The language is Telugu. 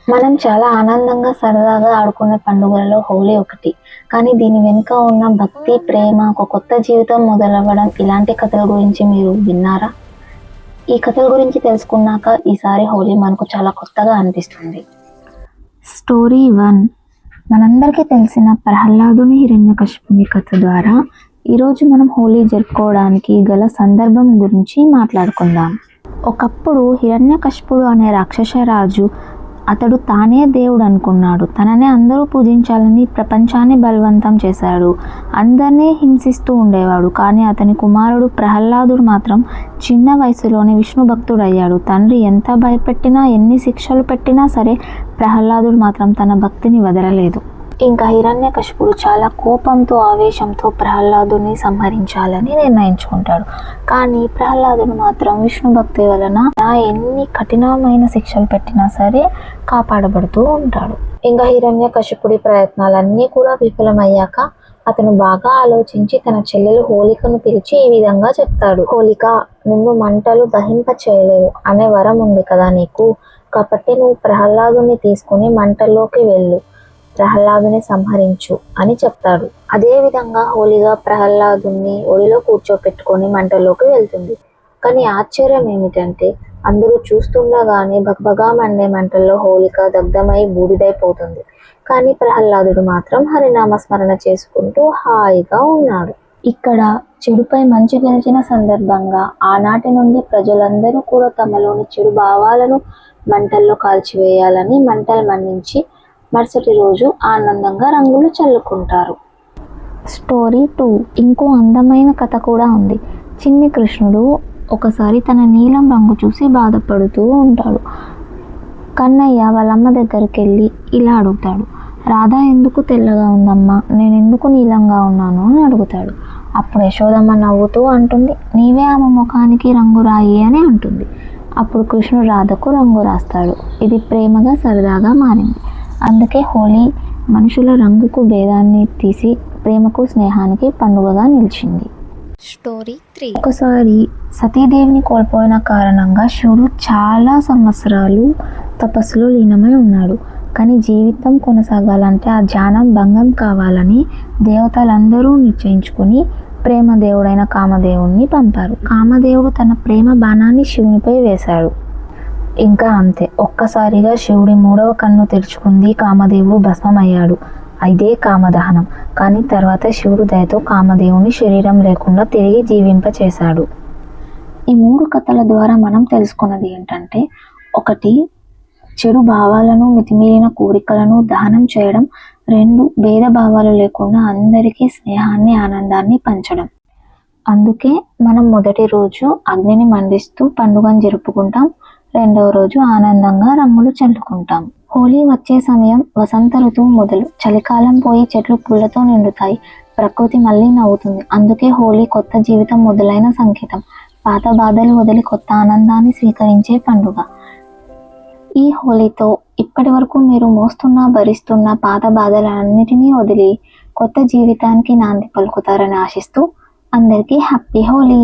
మనం చాలా ఆనందంగా సరదాగా ఆడుకునే పండుగలలో హోలీ ఒకటి. కానీ దీని వెనుక ఉన్న భక్తి, ప్రేమ, ఒక కొత్త జీవితం మొదలవ్వడం ఇలాంటి కథల గురించి మీరు విన్నారా? ఈ కథల గురించి తెలుసుకున్నాక ఈసారి హోలీ మనకు చాలా కొత్తగా అనిపిస్తుంది. స్టోరీ 1. మనందరికీ తెలిసిన ప్రహ్లాదుని హిరణ్యకశిపుని కథ ద్వారా ఈరోజు మనం హోలీ జరుపుకోవడానికి గల సందర్భం గురించి మాట్లాడుకుందాం. ఒకప్పుడు హిరణ్యకశిపుడు అనే రాక్షసరాజు అతడు తానే దేవుడు అనుకున్నాడు. తననే అందరూ పూజించాలని ప్రపంచాన్ని బలవంతం చేశాడు. అందరినీ హింసిస్తూ ఉండేవాడు. కానీ అతని కుమారుడు ప్రహ్లాదుడు మాత్రం చిన్న వయసులోనే విష్ణు భక్తుడయ్యాడు. తండ్రి ఎంత భయపెట్టినా, ఎన్ని శిక్షలు పెట్టినా సరే ప్రహ్లాదుడు మాత్రం తన భక్తిని వదలలేదు. ఇంకా హిరణ్యకశిపుడు చాలా కోపంతో, ఆవేశంతో ప్రహ్లాదుని సంహరించాలని నిర్ణయించుకుంటాడు. కానీ ప్రహ్లాదుడు మాత్రం విష్ణు భక్తి వలన ఎన్ని కఠినమైన శిక్షలు పెట్టినా సరే కాపాడబడుతూ ఉంటాడు. ఇంకా హిరణ్యకశిపుడి ప్రయత్నాలన్నీ కూడా విఫలమయ్యాక అతను బాగా ఆలోచించి తన చెల్లెలు హోలికను పిలిచి ఈ విధంగా చెప్తాడు. హోలిక, నిన్ను మంటలు దహింప చేయలేవు అనే వరం ఉంది కదా నీకు. కాబట్టి నువ్వు ప్రహ్లాదుని తీసుకుని మంటల్లోకి వెళ్ళు, ప్రహ్లాదుని సంహరించు అని చెప్తాడు. అదే విధంగా హోలిగా ప్రహ్లాదుని ఒడిలో కూర్చోపెట్టుకొని మంటల్లోకి వెళ్తుంది. కానీ ఆశ్చర్యం ఏమిటంటే అందరూ చూస్తుండగానే భగభగా మండే మంటల్లో హోలిక దగ్ధమై బూడిదైపోతుంది. కానీ ప్రహ్లాదుడు మాత్రం హరినామస్మరణ చేసుకుంటూ హాయిగా ఉన్నాడు. ఇక్కడ చెడుపై మంచి గెలిచిన సందర్భంగా ఆనాటి నుండి ప్రజలందరూ కూడా తమలోని చెడు భావాలను మంటల్లో కాల్చివేయాలని మంటలు మండించి మరుసటి రోజు ఆనందంగా రంగులు చల్లుకుంటారు. స్టోరీ 2. ఇంకో అందమైన కథ కూడా ఉంది. చిన్ని కృష్ణుడు ఒకసారి తన నీలం రంగు చూసి బాధపడుతూ ఉంటాడు. కన్నయ్య వాళ్ళమ్మ దగ్గరికి వెళ్ళి ఇలా అడుగుతాడు, రాధా ఎందుకు తెల్లగా ఉందమ్మా, నేను ఎందుకు నీలంగా ఉన్నాను అని అడుగుతాడు. అప్పుడు యశోదమ్మ నవ్వుతూ అంటుంది, నీవే ఆమె ముఖానికి రంగు రాయి అని అంటుంది. అప్పుడు కృష్ణుడు రాధకు రంగు రాస్తాడు. ఇది ప్రేమగా సరదాగా మారింది. అందుకే హోలీ మనుషుల రంగుకు భేదాన్ని తీసి ప్రేమకు, స్నేహానికి పండుగగా నిలిచింది. స్టోరీ 3. ఒకసారి సతీదేవిని కోల్పోయిన కారణంగా శివుడు చాలా సంవత్సరాలు తపస్సులో లీనమై ఉన్నాడు. కానీ జీవితం కొనసాగాలంటే ఆ ధ్యానం భంగం కావాలని దేవతలందరూ నిశ్చయించుకుని ప్రేమ దేవుడైన కామదేవుణ్ణి పంపారు. కామదేవుడు తన ప్రేమ బాణాన్ని శివునిపై వేశాడు. ఇంకా అంతే, ఒక్కసారిగా శివుడి 3వ కన్ను తెరుచుకుంది. కామదేవుడు భస్మమయ్యాడు. ఇదే కామదహనం. కానీ తర్వాత శివుడు దయతో కామదేవుని శరీరం లేకుండా తిరిగి జీవింపచేశాడు. ఈ 3 కథల ద్వారా మనం తెలుసుకున్నది ఏంటంటే, 1. చెడు భావాలను, మితిమీరిన కోరికలను దహనం చేయడం. 2. భేదభావాలు లేకుండా అందరికీ స్నేహాన్ని, ఆనందాన్ని పంచడం. అందుకే మనం మొదటి రోజు అగ్నిని మండిస్తూ పండుగను జరుపుకుంటాం. 2వ రోజు ఆనందంగా రంగులు చల్లుకుంటాం. హోలీ వచ్చే సమయం వసంత ఋతువు మొదలు. చలికాలం పోయి చెట్లు పూలతో నిండుతాయి. ప్రకృతి మళ్ళీ నవ్వుతుంది. అందుకే హోలీ కొత్త జీవితం మొదలైన సంకేతం. పాత బాధలు వదిలి కొత్త ఆనందాన్ని స్వీకరించే పండుగ. ఈ హోలీతో ఇప్పటి వరకు మీరు మోస్తున్న, భరిస్తున్న పాత బాధలన్నిటినీ వదిలి కొత్త జీవితానికి నాంది పలుకుతారని ఆశిస్తూ అందరికీ హ్యాపీ హోలీ.